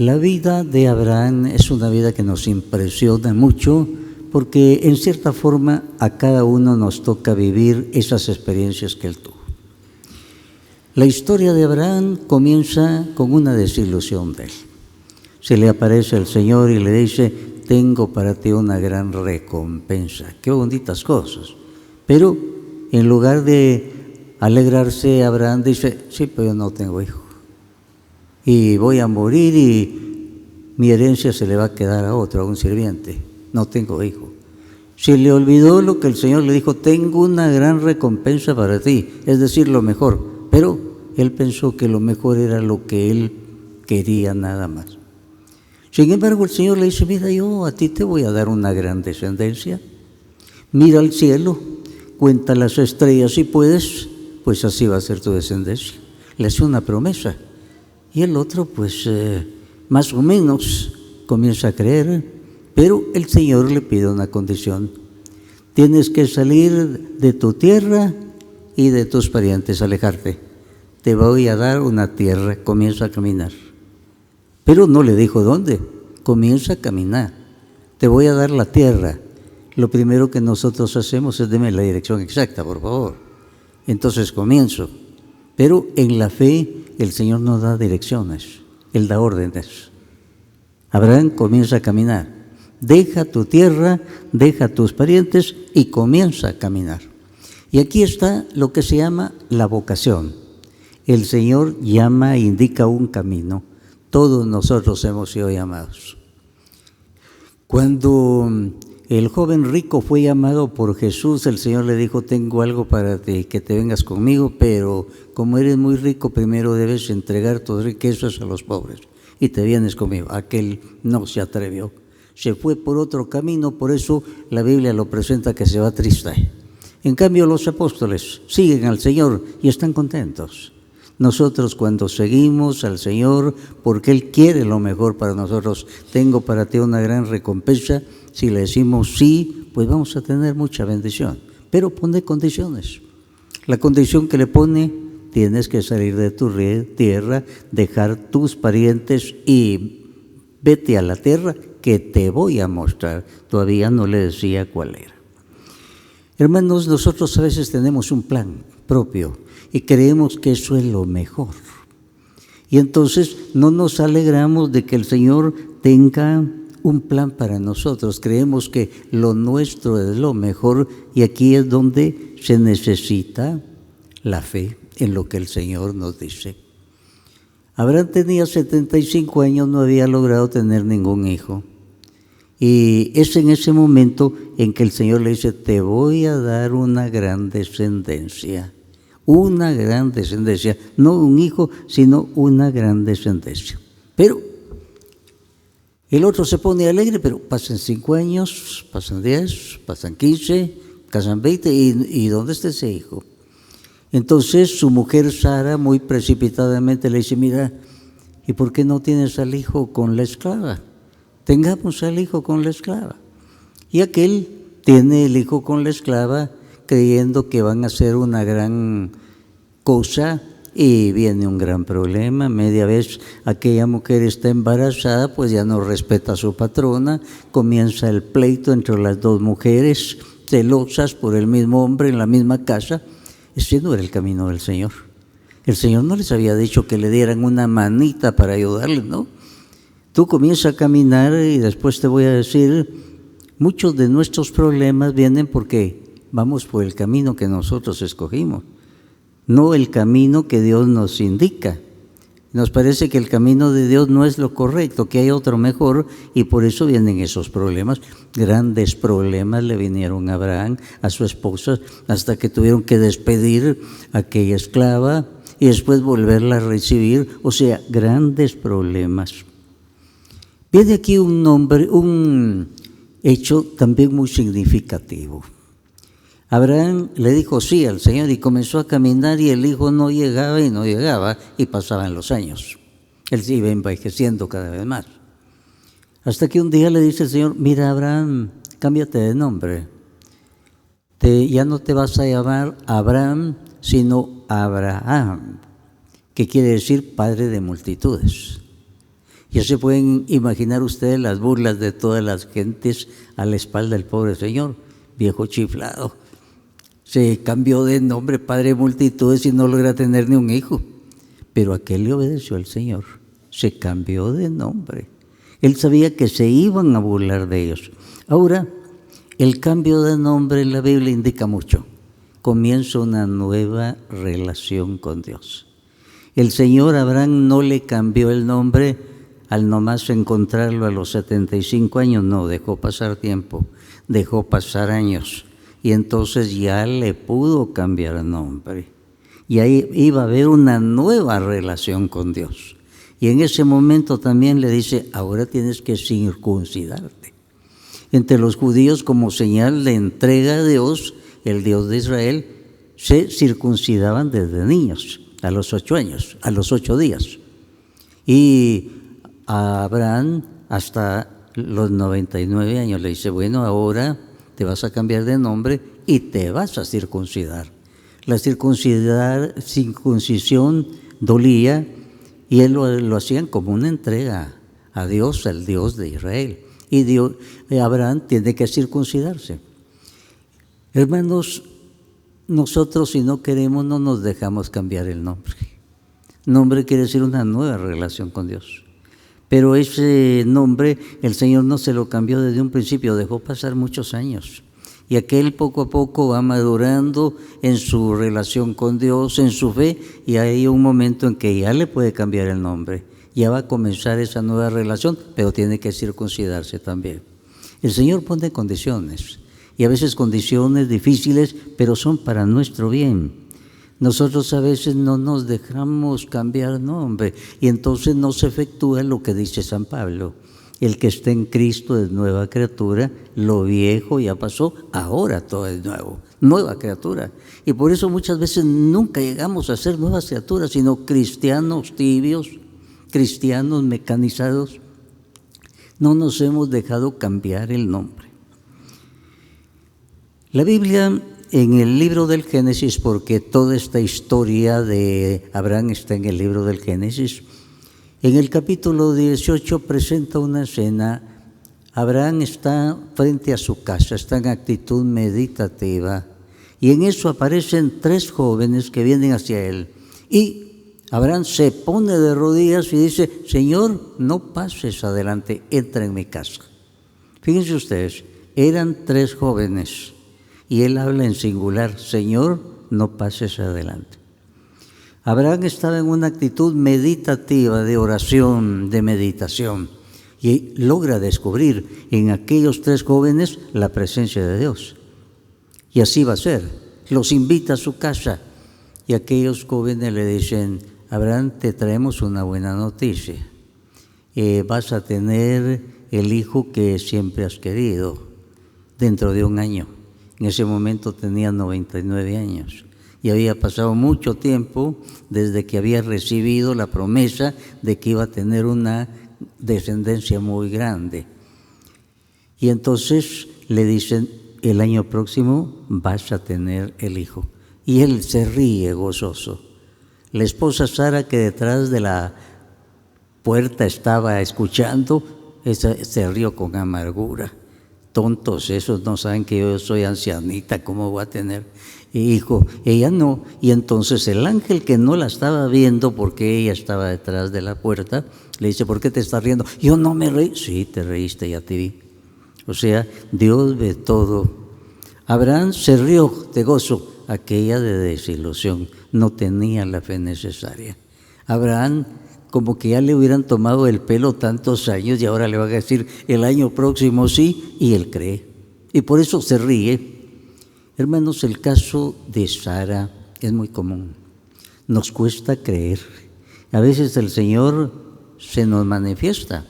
La vida de Abraham es una vida que nos impresiona mucho porque en cierta forma a cada uno nos toca vivir esas experiencias que él tuvo. La historia de Abraham comienza con una desilusión de él. Se le aparece el Señor y le dice: tengo para ti una gran recompensa. Qué bonitas cosas. Pero en lugar de alegrarse, Abraham dice: sí, pero yo no tengo hijo. Y voy a morir y mi herencia se le va a quedar a otro, a un sirviente. No tengo hijo. Se le olvidó lo que el Señor le dijo: tengo una gran recompensa para ti, es decir, lo mejor. Pero él pensó que lo mejor era lo que él quería nada más. Sin embargo, el Señor le dice: mira, yo a ti te voy a dar una gran descendencia. Mira al cielo, cuenta las estrellas si puedes, pues así va a ser tu descendencia. Le hace una promesa. Y el otro, pues, más o menos comienza a creer, pero el Señor le pide una condición: tienes que salir de tu tierra y de tus parientes, alejarte. Te voy a dar una tierra, comienza a caminar. Pero no le dijo dónde, comienza a caminar. Te voy a dar la tierra. Lo primero que nosotros hacemos es: deme la dirección exacta, por favor. Entonces comienzo. Pero en la fe el Señor no da direcciones, Él da órdenes. Abraham comienza a caminar. Deja tu tierra, deja tus parientes y comienza a caminar. Y aquí está lo que se llama la vocación. El Señor llama e indica un camino. Todos nosotros hemos sido llamados. Cuando el joven rico fue llamado por Jesús, el Señor le dijo: tengo algo para ti, que te vengas conmigo, pero como eres muy rico, primero debes entregar tus riquezas a los pobres y te vienes conmigo. Aquel no se atrevió, se fue por otro camino, por eso la Biblia lo presenta que se va triste. En cambio, los apóstoles siguen al Señor y están contentos. Nosotros, cuando seguimos al Señor, porque Él quiere lo mejor para nosotros, tengo para ti una gran recompensa. Si le decimos sí, pues vamos a tener mucha bendición. Pero pone condiciones. La condición que le pone: tienes que salir de tu tierra, dejar tus parientes y vete a la tierra que te voy a mostrar. Todavía no le decía cuál era. Hermanos, nosotros a veces tenemos un plan propio y creemos que eso es lo mejor. Y entonces no nos alegramos de que el Señor tenga un plan para nosotros. Creemos que lo nuestro es lo mejor, y aquí es donde se necesita la fe en lo que el Señor nos dice. Abraham tenía 75 años, no había logrado tener ningún hijo. Y es en ese momento en que el Señor le dice: te voy a dar una gran descendencia. Una gran descendencia. No un hijo, sino una gran descendencia. Pero el otro se pone alegre, pero pasan 5 años, pasan 10, pasan 15, pasan 20, ¿y dónde está ese hijo? Entonces su mujer Sara muy precipitadamente le dice: mira, ¿y por qué no tienes al hijo con la esclava? Tengamos al hijo con la esclava. Y aquel tiene el hijo con la esclava, creyendo que van a hacer una gran cosa, y viene un gran problema. Media vez aquella mujer está embarazada, pues ya no respeta a su patrona, comienza el pleito entre las dos mujeres, celosas por el mismo hombre en la misma casa. Ese no era el camino del Señor. El Señor no les había dicho que le dieran una manita para ayudarles, ¿no? Tú comienzas a caminar y después te voy a decir: muchos de nuestros problemas vienen porque vamos por el camino que nosotros escogimos, no el camino que Dios nos indica. Nos parece que el camino de Dios no es lo correcto, que hay otro mejor, y por eso vienen esos problemas. Grandes problemas le vinieron a Abraham, a su esposa, hasta que tuvieron que despedir a aquella esclava y después volverla a recibir. O sea, grandes problemas. Viene aquí un hecho también muy significativo. Abraham le dijo sí al Señor y comenzó a caminar, y el hijo no llegaba y no llegaba, y pasaban los años. Él se iba envejeciendo cada vez más. Hasta que un día le dice el Señor: mira, Abraham, cámbiate de nombre. Ya no te vas a llamar Abraham, sino Abraham, que quiere decir padre de multitudes. Ya se pueden imaginar ustedes las burlas de todas las gentes a la espalda del pobre señor, viejo chiflado. Se cambió de nombre, padre de multitudes, y no logra tener ni un hijo. Pero aquel le obedeció al Señor, se cambió de nombre. Él sabía que se iban a burlar de ellos. Ahora, el cambio de nombre en la Biblia indica mucho. Comienza una nueva relación con Dios. El Señor Abraham no le cambió el nombre al nomás encontrarlo a los 75 años, no, dejó pasar tiempo, dejó pasar años, y entonces ya le pudo cambiar el nombre. Y ahí iba a haber una nueva relación con Dios. Y en ese momento también le dice, ahora tienes que circuncidarte. Entre los judíos, como señal de entrega a Dios, el Dios de Israel, se circuncidaban desde niños, a los 8 años, a los 8 días. Y a Abraham hasta los 99 años le dice, bueno, ahora te vas a cambiar de nombre y te vas a circuncidar. La circuncisión dolía y él lo hacían como una entrega a Dios, al Dios de Israel. Y Abraham tiene que circuncidarse. Hermanos, nosotros si no queremos no nos dejamos cambiar el nombre. Nombre quiere decir una nueva relación con Dios. Pero ese nombre el Señor no se lo cambió desde un principio, dejó pasar muchos años. Y aquel poco a poco va madurando en su relación con Dios, en su fe, y hay un momento en que ya le puede cambiar el nombre. Ya va a comenzar esa nueva relación, pero tiene que circuncidarse también. El Señor pone condiciones, y a veces condiciones difíciles, pero son para nuestro bien. Nosotros a veces no nos dejamos cambiar nombre, y entonces no se efectúa lo que dice San Pablo. El que está en Cristo es nueva criatura, lo viejo ya pasó, ahora todo es nuevo, nueva criatura. Y por eso muchas veces nunca llegamos a ser nuevas criaturas, sino cristianos tibios, cristianos mecanizados. No nos hemos dejado cambiar el nombre. La Biblia, en el libro del Génesis, porque toda esta historia de Abraham está en el libro del Génesis, en el capítulo 18 presenta una escena. Abraham está frente a su casa, está en actitud meditativa, y en eso aparecen 3 jóvenes que vienen hacia él. Y Abraham se pone de rodillas y dice, Señor, no pases adelante, entra en mi casa. Fíjense ustedes, eran 3 jóvenes, y él habla en singular, Señor, no pases adelante. Abraham estaba en una actitud meditativa, de oración, de meditación, y logra descubrir en aquellos 3 jóvenes la presencia de Dios. Y así va a ser. Los invita a su casa, y aquellos jóvenes le dicen, Abraham, te traemos una buena noticia. Vas a tener el hijo que siempre has querido dentro de un año. En ese momento tenía 99 años. Y había pasado mucho tiempo desde que había recibido la promesa de que iba a tener una descendencia muy grande. Y entonces le dicen, el año próximo vas a tener el hijo. Y él se ríe gozoso. La esposa Sara, que detrás de la puerta estaba escuchando, se rió con amargura. Tontos esos, no saben que yo soy ancianita, ¿cómo voy a tener hijo? Ella no. Y entonces el ángel, que no la estaba viendo porque ella estaba detrás de la puerta, le dice, ¿por qué te estás riendo? Yo no me reí. Sí, te reíste, ya te vi. O sea, Dios ve todo. Abraham se rió de gozo, aquella de desilusión, no tenía la fe necesaria. Abraham, como que ya le hubieran tomado el pelo tantos años y ahora le van a decir el año próximo sí, y él cree. Y por eso se ríe. Hermanos, el caso de Sara es muy común. Nos cuesta creer. A veces el Señor se nos manifiesta,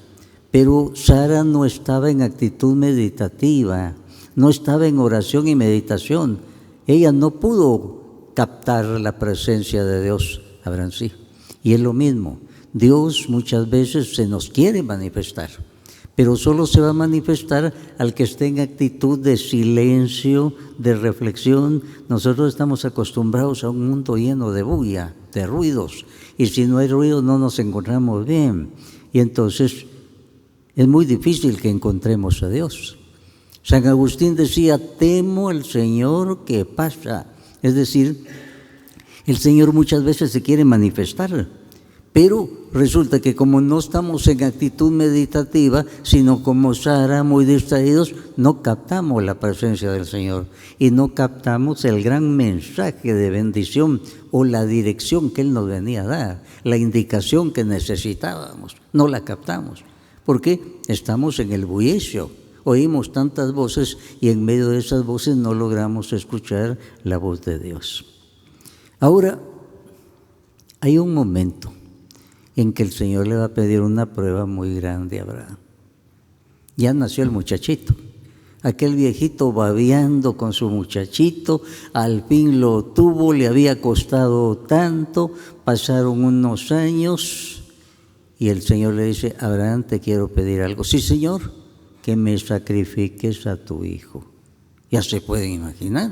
pero Sara no estaba en actitud meditativa, no estaba en oración y meditación. Ella no pudo captar la presencia de Dios. Abraham sí. Y es lo mismo. Dios muchas veces se nos quiere manifestar, pero solo se va a manifestar al que esté en actitud de silencio, de reflexión. Nosotros estamos acostumbrados a un mundo lleno de bulla, de ruidos. Y si no hay ruido no nos encontramos bien. Y entonces es muy difícil que encontremos a Dios. San Agustín decía, temo al Señor que pasa. Es decir, el Señor muchas veces se quiere manifestar, pero resulta que como no estamos en actitud meditativa, sino como Sara, muy distraídos, no captamos la presencia del Señor y no captamos el gran mensaje de bendición o la dirección que Él nos venía a dar, la indicación que necesitábamos, no la captamos, porque estamos en el bullicio, oímos tantas voces y en medio de esas voces no logramos escuchar la voz de Dios. Ahora, hay un momento en que el Señor le va a pedir una prueba muy grande a Abraham. Ya nació el muchachito, aquel viejito babeando con su muchachito, al fin lo tuvo, le había costado tanto, pasaron unos años y el Señor le dice, Abraham, te quiero pedir algo. Sí, Señor, que me sacrifiques a tu hijo. Ya se pueden imaginar.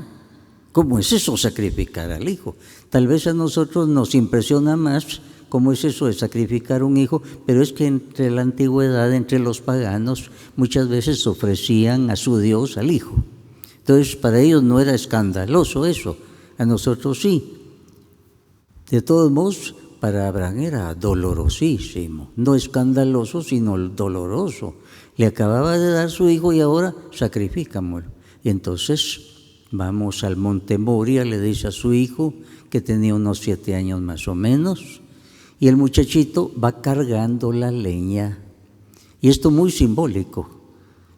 ¿Cómo es eso, sacrificar al hijo? Tal vez a nosotros nos impresiona más cómo es eso de sacrificar un hijo, pero es que entre la antigüedad, entre los paganos, muchas veces ofrecían a su Dios al hijo. Entonces, para ellos no era escandaloso eso, a nosotros sí. De todos modos, para Abraham era dolorosísimo, no escandaloso, sino doloroso. Le acababa de dar su hijo y ahora sacrificámoslo. Y entonces vamos al monte Moria, le dice a su hijo, que tenía unos 7 años más o menos, y el muchachito va cargando la leña. Y esto muy simbólico.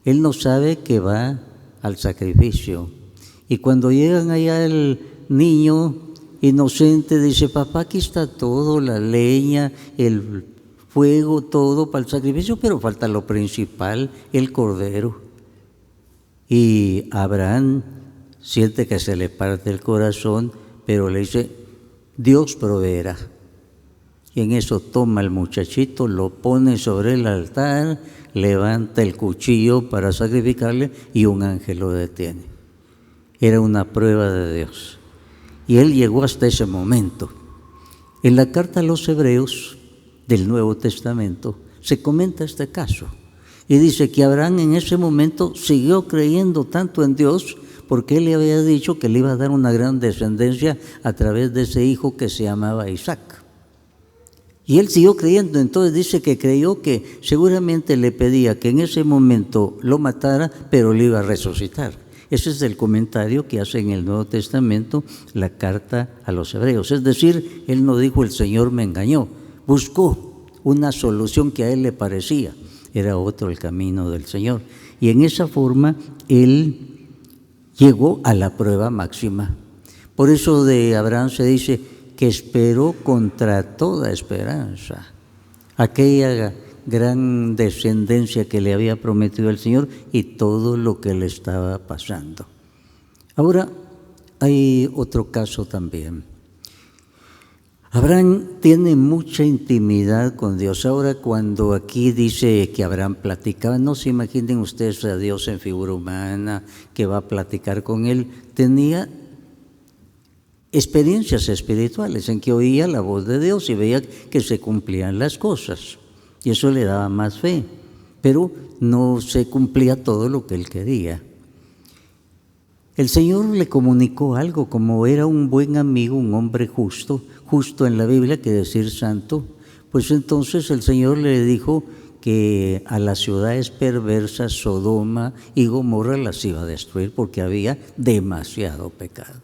Él no sabe que va al sacrificio. Y cuando llegan allá el niño inocente dice, papá, aquí está todo, la leña, el fuego, todo para el sacrificio, pero falta lo principal, el cordero. Y Abraham siente que se le parte el corazón, pero le dice, Dios proveerá. Y en eso toma el muchachito, lo pone sobre el altar, levanta el cuchillo para sacrificarle y un ángel lo detiene. Era una prueba de Dios. Y él llegó hasta ese momento. En la carta a los Hebreos del Nuevo Testamento se comenta este caso. Y dice que Abraham en ese momento siguió creyendo tanto en Dios porque él le había dicho que le iba a dar una gran descendencia a través de ese hijo que se llamaba Isaac. Y él siguió creyendo, entonces dice que creyó que seguramente le pedía que en ese momento lo matara, pero le iba a resucitar. Ese es el comentario que hace en el Nuevo Testamento la carta a los Hebreos. Es decir, él no dijo el Señor me engañó, buscó una solución que a él le parecía. Era otro el camino del Señor. Y en esa forma él llegó a la prueba máxima. Por eso de Abraham se dice que esperó contra toda esperanza aquella gran descendencia que le había prometido el Señor y todo lo que le estaba pasando. Ahora hay otro caso también. Abraham tiene mucha intimidad con Dios. Ahora cuando aquí dice que Abraham platicaba, no se imaginen ustedes a Dios en figura humana que va a platicar con él. Tenía experiencias espirituales en que oía la voz de Dios y veía que se cumplían las cosas. Y eso le daba más fe, pero no se cumplía todo lo que él quería. El Señor le comunicó algo, como era un buen amigo, un hombre justo en la Biblia, que decir santo, pues entonces el Señor le dijo que a las ciudades perversas, Sodoma y Gomorra, las iba a destruir porque había demasiado pecado.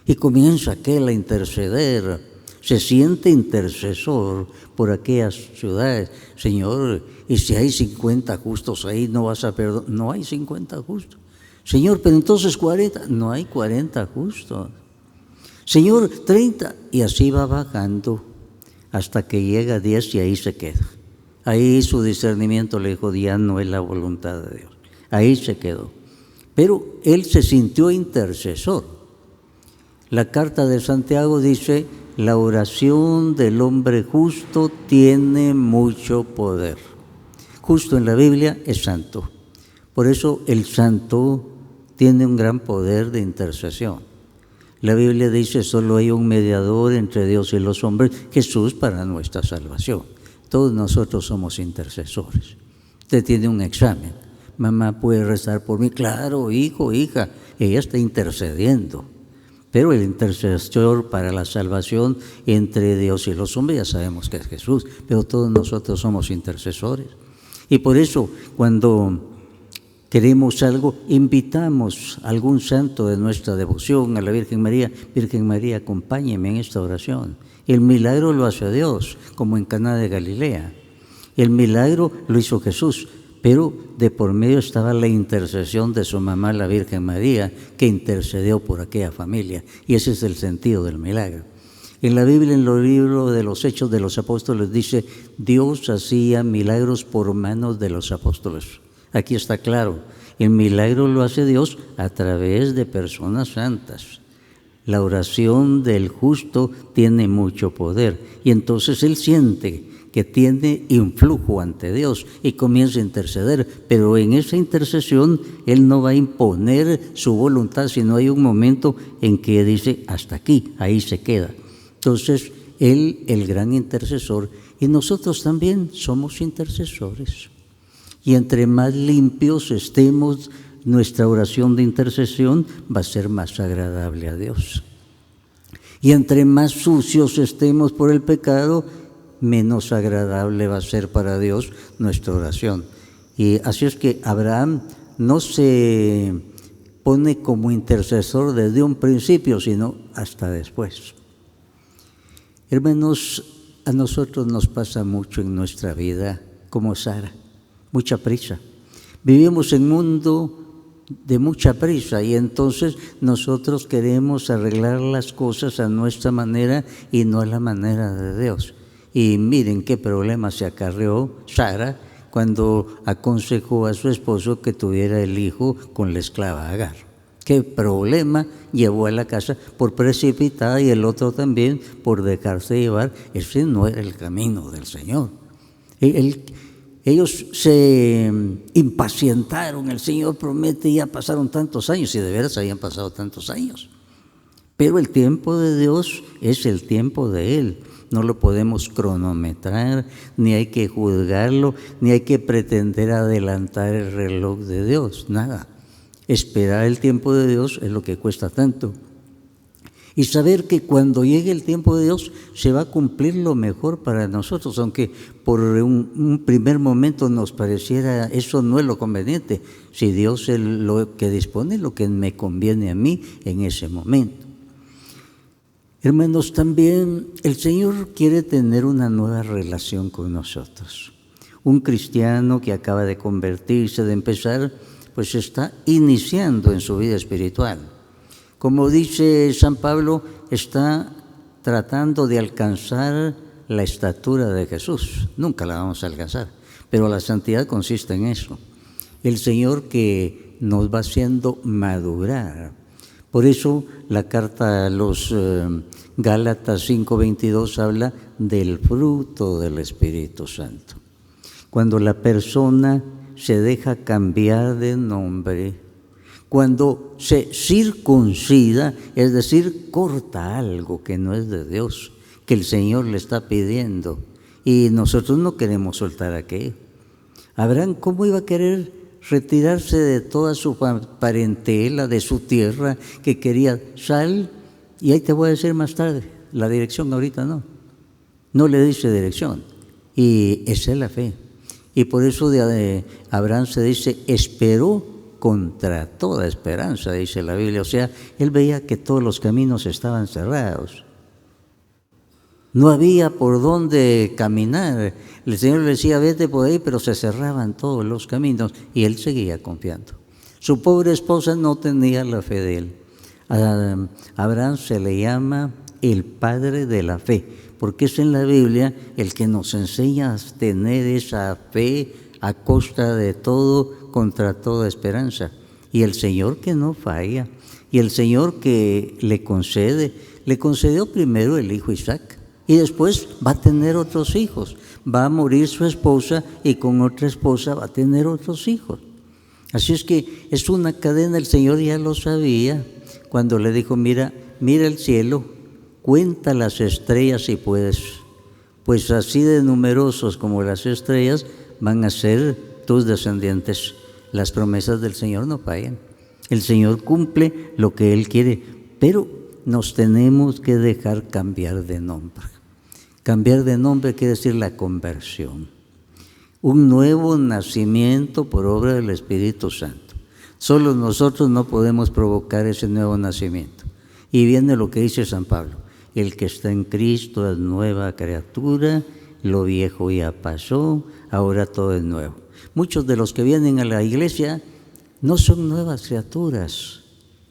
Y comienza aquel a interceder, se siente intercesor por aquellas ciudades. Señor, y si hay 50 justos ahí, no vas a perdonar. No hay 50 justos. Señor, pero entonces 40. No hay 40 justos. Señor, 30. Y así va bajando hasta que llega a 10 y ahí se queda. Ahí su discernimiento le dijo, ya no es la voluntad de Dios. Ahí se quedó. Pero él se sintió intercesor. La carta de Santiago dice, la oración del hombre justo tiene mucho poder. Justo en la Biblia es santo. Por eso el santo tiene un gran poder de intercesión. La Biblia dice, solo hay un mediador entre Dios y los hombres, Jesús, para nuestra salvación. Todos nosotros somos intercesores. Usted tiene un examen. Mamá puede rezar por mí. Claro, hijo, hija, ella está intercediendo. Pero el intercesor para la salvación entre Dios y los hombres, ya sabemos que es Jesús, pero todos nosotros somos intercesores. Y por eso, cuando queremos algo, invitamos a algún santo de nuestra devoción, a la Virgen María. Virgen María, acompáñeme en esta oración. El milagro lo hace Dios, como en Caná de Galilea. El milagro lo hizo Jesús, pero de por medio estaba la intercesión de su mamá, la Virgen María, que intercedió por aquella familia. Y ese es el sentido del milagro. En la Biblia, en los libros de los Hechos de los Apóstoles, dice, Dios hacía milagros por manos de los apóstoles. Aquí está claro, el milagro lo hace Dios a través de personas santas. La oración del justo tiene mucho poder y entonces él siente que tiene influjo ante Dios y comienza a interceder, pero en esa intercesión él no va a imponer su voluntad, sino hay un momento en que dice, hasta aquí, ahí se queda. Entonces, él, el gran intercesor, y nosotros también somos intercesores. Y entre más limpios estemos, nuestra oración de intercesión va a ser más agradable a Dios. Y entre más sucios estemos por el pecado, menos agradable va a ser para Dios nuestra oración. Y así es que Abraham no se pone como intercesor desde un principio, sino hasta después. Hermanos, a nosotros nos pasa mucho en nuestra vida, como Sara, mucha prisa. Vivimos en un mundo de mucha prisa y entonces nosotros queremos arreglar las cosas a nuestra manera y no a la manera de Dios. Y miren qué problema se acarreó Sara cuando aconsejó a su esposo que tuviera el hijo con la esclava Agar. Qué problema llevó a la casa por precipitada y el otro también por dejarse llevar. Ese no era el camino del Señor. Ellos se impacientaron, el Señor promete, ya pasaron tantos años, y de veras habían pasado tantos años. Pero el tiempo de Dios es el tiempo de Él. No lo podemos cronometrar, ni hay que juzgarlo, ni hay que pretender adelantar el reloj de Dios, nada. Esperar el tiempo de Dios es lo que cuesta tanto. Y saber que cuando llegue el tiempo de Dios se va a cumplir lo mejor para nosotros, aunque por un primer momento nos pareciera eso no es lo conveniente. Si Dios es lo que dispone, lo que me conviene a mí en ese momento. Hermanos, también el Señor quiere tener una nueva relación con nosotros. Un cristiano que acaba de convertirse, de empezar, pues está iniciando en su vida espiritual. Como dice San Pablo, está tratando de alcanzar la estatura de Jesús. Nunca la vamos a alcanzar, pero la santidad consiste en eso. El Señor que nos va haciendo madurar. Por eso la carta a los Gálatas 5:22 habla del fruto del Espíritu Santo. Cuando la persona se deja cambiar de nombre, cuando se circuncida, es decir, corta algo que no es de Dios, que el Señor le está pidiendo, y nosotros no queremos soltar aquello. Abraham, ¿cómo iba a querer retirarse de toda su parentela, de su tierra, que quería sal? Y ahí te voy a decir más tarde, la dirección ahorita no le dice dirección, y esa es la fe. Y por eso de Abraham se dice, esperó contra toda esperanza, dice la Biblia. O sea, él veía que todos los caminos estaban cerrados. No había por dónde caminar. El Señor le decía, vete por ahí, pero se cerraban todos los caminos y él seguía confiando. Su pobre esposa no tenía la fe de él. A Abraham se le llama el padre de la fe, porque es en la Biblia el que nos enseña a tener esa fe a costa de todo, contra toda esperanza. Y el Señor que no falla, y el Señor que le concedió primero el hijo Isaac, y después va a tener otros hijos. Va a morir su esposa y con otra esposa va a tener otros hijos. Así es que es una cadena, el Señor ya lo sabía cuando le dijo, mira, mira el cielo, cuenta las estrellas si puedes, pues así de numerosos como las estrellas van a ser tus descendientes. Las promesas del Señor no fallan. El Señor cumple lo que Él quiere, pero nos tenemos que dejar cambiar de nombre. Cambiar de nombre quiere decir la conversión. Un nuevo nacimiento por obra del Espíritu Santo. Solo nosotros no podemos provocar ese nuevo nacimiento. Y viene lo que dice San Pablo: el que está en Cristo es nueva criatura, lo viejo ya pasó, ahora todo es nuevo. Muchos de los que vienen a la iglesia no son nuevas criaturas,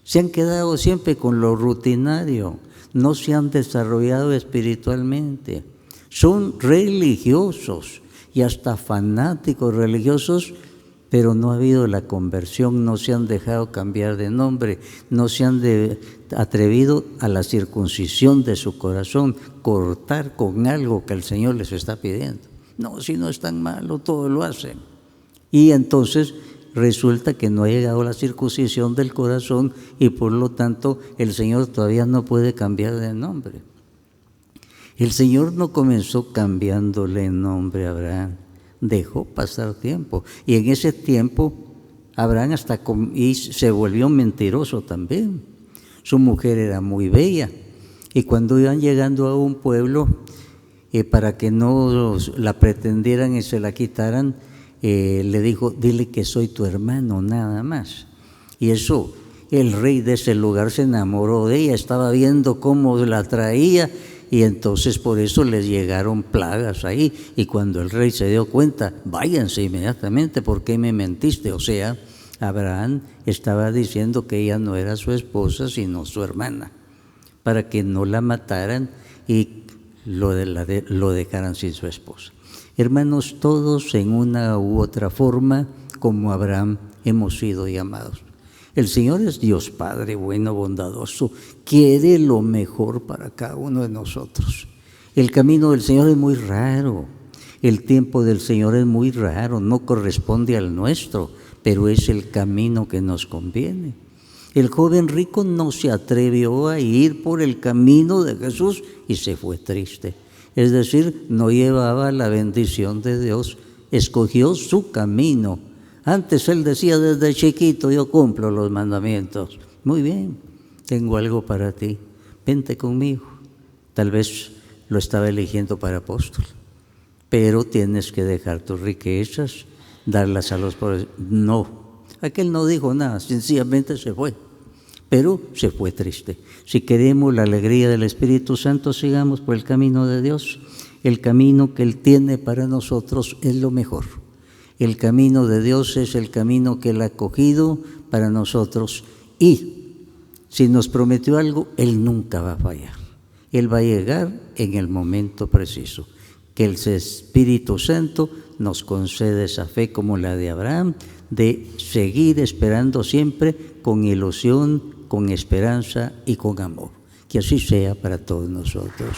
se han quedado siempre con lo rutinario, no se han desarrollado espiritualmente, son religiosos y hasta fanáticos religiosos, pero no ha habido la conversión, no se han dejado cambiar de nombre, no se han atrevido a la circuncisión de su corazón, cortar con algo que el Señor les está pidiendo. No, si no es tan malo, todo lo hacen. Y entonces resulta que no ha llegado la circuncisión del corazón y por lo tanto el Señor todavía no puede cambiar de nombre. El Señor no comenzó cambiándole el nombre a Abraham, dejó pasar tiempo. Y en ese tiempo Abraham y se volvió mentiroso también. Su mujer era muy bella y cuando iban llegando a un pueblo, para que no la pretendieran y se la quitaran, le dijo: dile que soy tu hermano, nada más. Y eso, el rey de ese lugar se enamoró de ella, estaba viendo cómo la traía y entonces por eso les llegaron plagas ahí. Y cuando el rey se dio cuenta: váyanse inmediatamente, ¿por qué me mentiste? O sea, Abraham estaba diciendo que ella no era su esposa sino su hermana, para que no la mataran y lo dejaran sin su esposa. Hermanos, todos en una u otra forma, como Abraham, hemos sido llamados. El Señor es Dios Padre bueno, bondadoso, quiere lo mejor para cada uno de nosotros. El camino del Señor es muy raro, el tiempo del Señor es muy raro, no corresponde al nuestro, pero es el camino que nos conviene. El joven rico no se atrevió a ir por el camino de Jesús y se fue triste. Es decir, no llevaba la bendición de Dios, escogió su camino. Antes él decía desde chiquito: yo cumplo los mandamientos. Muy bien, tengo algo para ti, vente conmigo. Tal vez lo estaba eligiendo para apóstol, pero tienes que dejar tus riquezas, darlas a los pobres. No, aquel no dijo nada, sencillamente se fue. Pero se fue triste. Si queremos la alegría del Espíritu Santo, sigamos por el camino de Dios. El camino que Él tiene para nosotros es lo mejor. El camino de Dios es el camino que Él ha cogido para nosotros. Y si nos prometió algo, Él nunca va a fallar. Él va a llegar en el momento preciso. Que el Espíritu Santo nos concede esa fe como la de Abraham, de seguir esperando siempre con ilusión, con esperanza y con amor. Que así sea para todos nosotros.